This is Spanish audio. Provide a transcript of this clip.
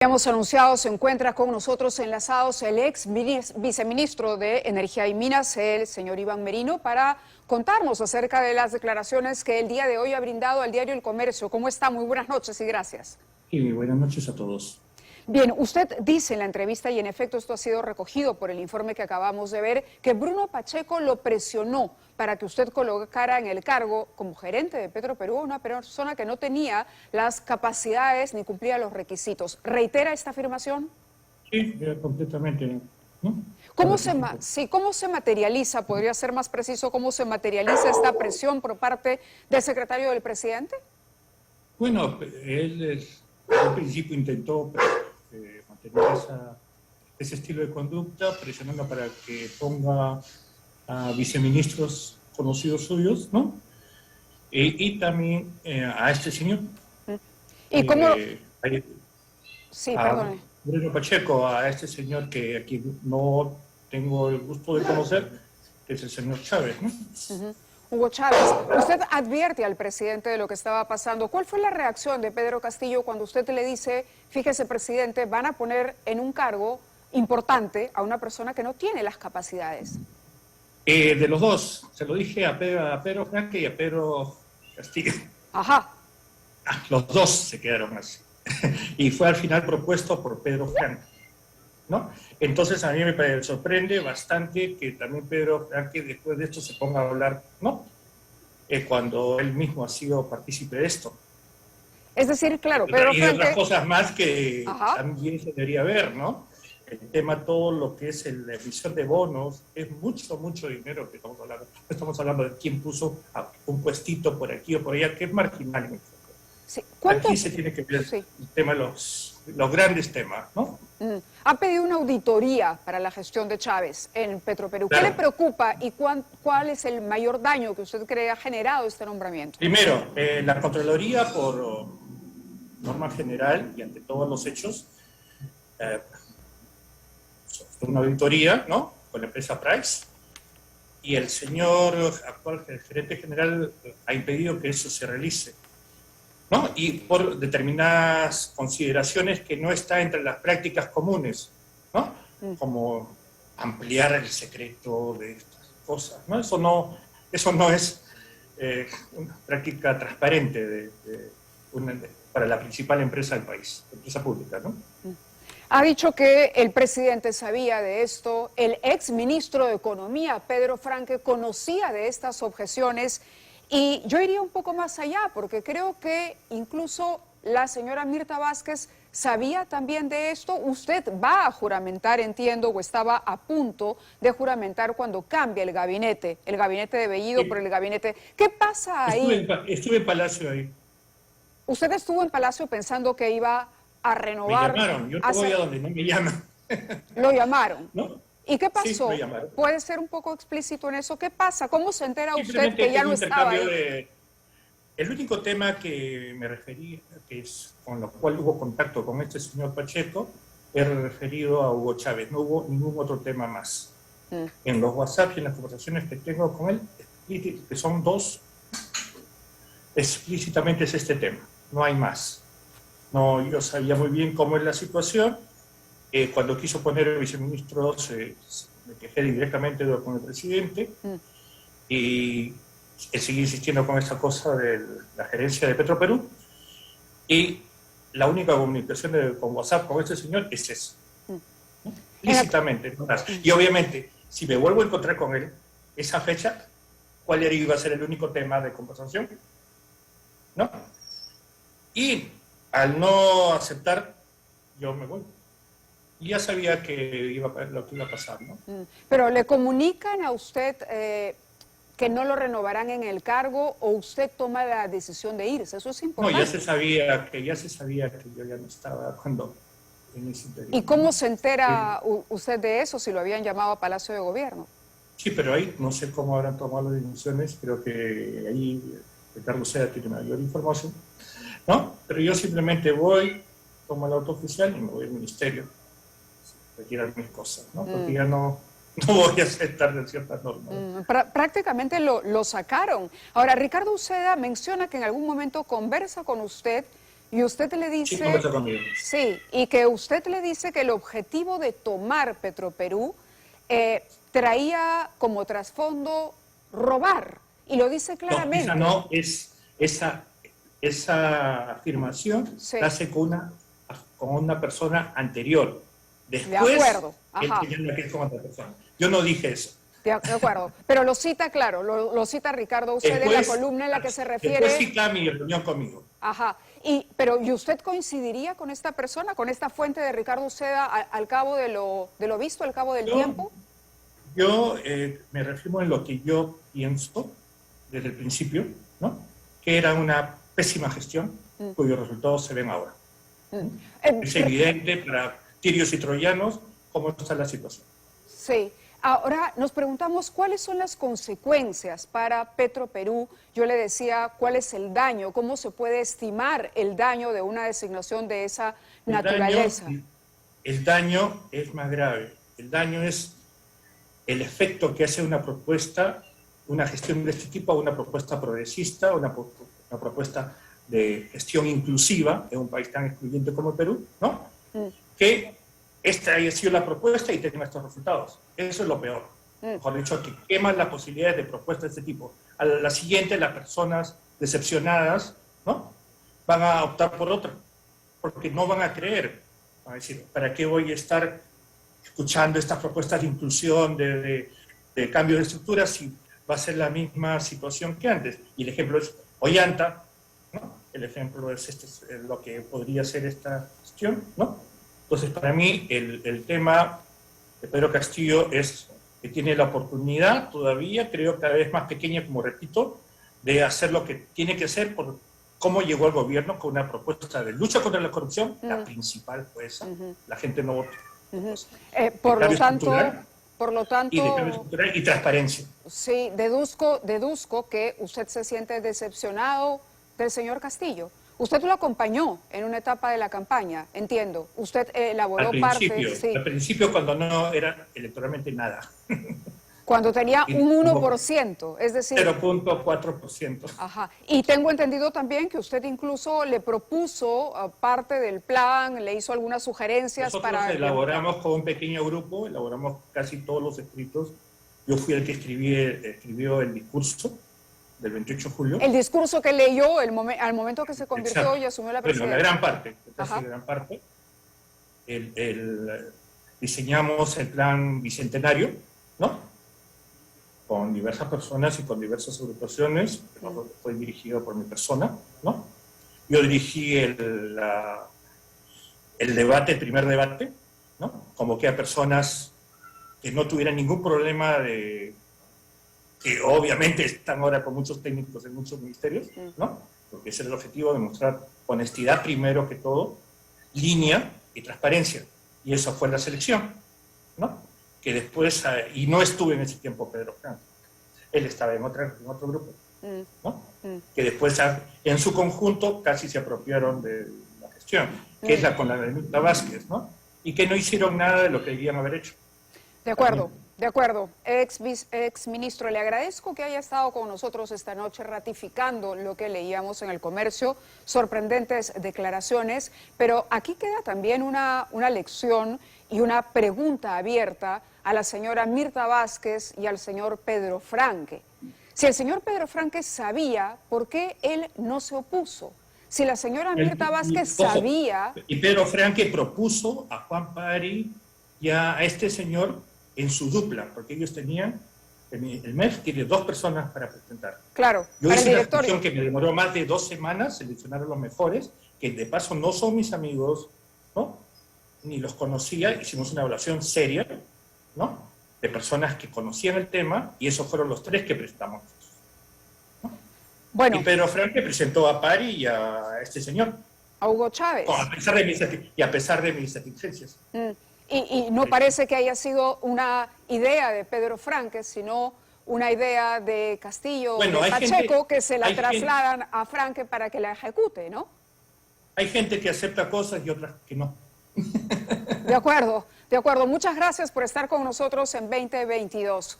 Hemos anunciado, se encuentra con nosotros enlazados el ex viceministro de Energía y Minas, el señor Iván Merino, para contarnos acerca de las declaraciones que el día de hoy ha brindado al diario El Comercio. ¿Cómo está? Muy buenas noches y gracias. Y buenas noches a todos. Bien, usted dice en la entrevista, y en efecto esto ha sido recogido por el informe que acabamos de ver, que Bruno Pacheco lo presionó para que usted colocara en el cargo como gerente de Petroperú a una persona que no tenía las capacidades ni cumplía los requisitos. ¿Reitera esta afirmación? Sí, completamente. ¿No? ¿Cómo se materializa, podría ser más preciso, cómo se materializa esta presión por parte del secretario del presidente? Bueno, él al principio intentó mantener ese estilo de conducta, presionando para que ponga a viceministros conocidos suyos, ¿no? Y también a este señor. ¿Y cómo? Sí, perdone. Bruno Pacheco, a este señor que aquí no tengo el gusto de conocer, que es el señor Chávez, ¿no? Hugo Chávez, usted advierte al presidente de lo que estaba pasando. ¿Cuál fue la reacción de Pedro Castillo cuando usted le dice, fíjese presidente, van a poner en un cargo importante a una persona que no tiene las capacidades? De los dos, se lo dije a Pedro Franque y a Pedro Castillo. Ajá. Los dos se quedaron así. Y fue al final propuesto por Pedro Franque, ¿no? Entonces a mí me sorprende bastante que también Pedro Franque después de esto se ponga a hablar, ¿no? Cuando él mismo ha sido partícipe de esto. Es decir, claro, Pedro Franque... Y de otras cosas más que Ajá. también se debería ver, ¿no? El tema, todo lo que es la emisión de bonos, es mucho dinero que estamos hablando. No estamos hablando de quién puso un puestito por aquí o por allá, que es marginal. Sí. Aquí se tiene que ver el tema, los grandes temas, ¿no? Ha pedido una auditoría para la gestión de Chávez en Petroperú. Claro. ¿Qué le preocupa y cuál es el mayor daño que usted cree ha generado este nombramiento? Primero, la Contraloría, por norma general y ante todos los hechos, una auditoría, ¿no?, con la empresa Price, y el señor actual gerente general ha impedido que eso se realice, ¿no? Y por determinadas consideraciones que no está entre las prácticas comunes, ¿no? Como ampliar el secreto de estas cosas, ¿no? Eso no es una práctica transparente para la principal empresa del país, empresa pública, ¿no? Ha dicho que el presidente sabía de esto, el ex ministro de Economía, Pedro Franque, conocía de estas objeciones, y yo iría un poco más allá, porque creo que incluso la señora Mirta Vázquez sabía también de esto. Usted va a juramentar, entiendo, o estaba a punto de juramentar cuando cambia el gabinete de Bellido, sí, por el gabinete. ¿Qué pasa ahí? Estuve en Palacio ahí. ¿Usted estuvo en Palacio pensando que iba a renovar? Me llamaron, yo no voy a donde no me llaman. ¿Lo llamaron? ¿No? ¿Y qué pasó? Sí, me llamaron. ¿Puede ser un poco explícito en eso? ¿Qué pasa? ¿Cómo se entera usted que ya no estaba ahí? El único tema que me referí, que es con lo cual hubo contacto con este señor Pacheco, es referido a Hugo Chávez. No hubo ningún otro tema más. En los WhatsApp y en las conversaciones que tengo con él, que son dos, explícitamente es este tema. No hay más. No, yo sabía muy bien cómo es la situación. Cuando quiso poner el viceministro, me quejé directamente con el presidente, y él sigue insistiendo con esa cosa de la gerencia de Petroperú, y la única comunicación con WhatsApp con este señor es eso, ¿no? Lícitamente. Y obviamente, si me vuelvo a encontrar con él, esa fecha, ¿cuál iba a ser el único tema de conversación? ¿No? Y al no aceptar, yo me voy. Y ya sabía lo que iba a pasar, ¿no? Pero ¿le comunican a usted que no lo renovarán en el cargo, o usted toma la decisión de irse? Eso es importante. No, ya se sabía que yo ya no estaba cuando en ese periodo. ¿Y cómo se entera usted de eso, si lo habían llamado a Palacio de Gobierno? Sí, pero ahí no sé cómo habrán tomado las decisiones. Creo que ahí Ricardo Seda tiene mayor información, ¿no? Pero yo simplemente voy, tomo el auto oficial y me voy al ministerio, retirar mis cosas, ¿no? Porque ya no voy a aceptar de ciertas normas. Prácticamente lo sacaron. Ahora, Ricardo Uceda menciona que en algún momento conversa con usted Y usted le dice... Sí, conversa conmigo. Sí, y que usted le dice que el objetivo de tomar Petroperú traía como trasfondo robar, y lo dice claramente. No, esa afirmación la hace con una persona anterior. Después, de acuerdo. Ajá. Él con otra persona. Yo no dije eso. De acuerdo, pero lo cita, claro, lo cita Ricardo Uceda en la columna en la que se refiere... Después cita mi reunión conmigo. Ajá, ¿y usted coincidiría con esta persona, con esta fuente de Ricardo Uceda al cabo de lo visto, al cabo del tiempo? Yo me refiero en lo que yo pienso desde el principio, ¿no? Que era una pésima gestión, cuyos resultados se ven ahora. Es evidente para tirios y troyanos cómo está la situación. Sí. Ahora nos preguntamos cuáles son las consecuencias para Petroperú. Yo le decía cuál es el daño, cómo se puede estimar el daño de una designación de esa naturaleza. El daño es más grave. El daño es el efecto que hace una propuesta, una gestión de este tipo, una propuesta progresista, una propuesta de gestión inclusiva en un país tan excluyente como el Perú, ¿no? Que esta haya sido la propuesta y tenga estos resultados. Eso es lo peor. Mejor dicho, que queman las posibilidades de propuestas de este tipo. A la siguiente, las personas decepcionadas, ¿no? Van a optar por otra, porque no van a creer. Van a decir, ¿para qué voy a estar escuchando estas propuestas de inclusión, de cambio de estructura, si va a ser la misma situación que antes? Y el ejemplo es Ollanta, ¿no? El ejemplo es lo que podría ser esta gestión, ¿no? Entonces, para mí, el tema de Pedro Castillo es que tiene la oportunidad todavía, creo cada vez más pequeña, como repito, de hacer lo que tiene que hacer por cómo llegó al gobierno con una propuesta de lucha contra la corrupción, la principal fue esa, la gente no votó. Por lo tanto... Y de cambio estructural y transparencia. Sí, deduzco que usted se siente decepcionado del señor Castillo. Usted lo acompañó en una etapa de la campaña, entiendo. Usted elaboró parte... Sí. Al principio, cuando no era electoralmente nada. Cuando tenía un 1%, es decir... 0.4%. Ajá. Y tengo entendido también que usted incluso le propuso parte del plan, le hizo algunas sugerencias. Nosotros elaboramos con un pequeño grupo, elaboramos casi todos los escritos. Yo fui el que escribió el discurso del 28 de julio. El discurso que leyó al momento que se convirtió. Exacto. Y asumió la presidencia. Bueno, la gran parte, casi la gran parte. Diseñamos el plan bicentenario, ¿no? Con diversas personas y con diversas agrupaciones, pero fue dirigido por mi persona, ¿no? Yo dirigí el debate, el primer debate, ¿no? Convoqué a personas que no tuvieran ningún problema que obviamente están ahora con muchos técnicos en muchos ministerios, ¿no? Porque ese es el objetivo, demostrar honestidad primero que todo, línea y transparencia. Y eso fue la selección, ¿no? Que después, y no estuve en ese tiempo Pedro Franque, él estaba en otro grupo, ¿no? Que después, en su conjunto, casi se apropiaron de la gestión, que es la con la de Mirta Vázquez, ¿no? Y que no hicieron nada de lo que debían haber hecho. De acuerdo. De acuerdo, ex ministro, le agradezco que haya estado con nosotros esta noche ratificando lo que leíamos en El Comercio, sorprendentes declaraciones, pero aquí queda también una lección y una pregunta abierta a la señora Mirta Vázquez y al señor Pedro Franque. Si el señor Pedro Franque sabía, ¿por qué él no se opuso? Si la señora Mirta Vázquez sabía... Y Pedro Franque propuso a Juan Pari y a este señor en su dupla, porque ellos tenían, el MEF tiene 2 personas para presentar. Claro, yo hice una discusión que me demoró más de 2 semanas, seleccionar a los mejores, que de paso no son mis amigos, ¿no? Ni los conocía, hicimos una evaluación seria, ¿no? De personas que conocían el tema, y esos fueron los 3 que presentamos. ¿No? Bueno. Y Pedro Franque presentó a Pari y a este señor. A Hugo Chávez. A pesar de mis exigencias. Y no parece que haya sido una idea de Pedro Franque, sino una idea de Castillo, de Pacheco, que se la trasladan a Franque para que la ejecute, ¿no? Hay gente que acepta cosas y otras que no. De acuerdo, de acuerdo. Muchas gracias por estar con nosotros en 2022.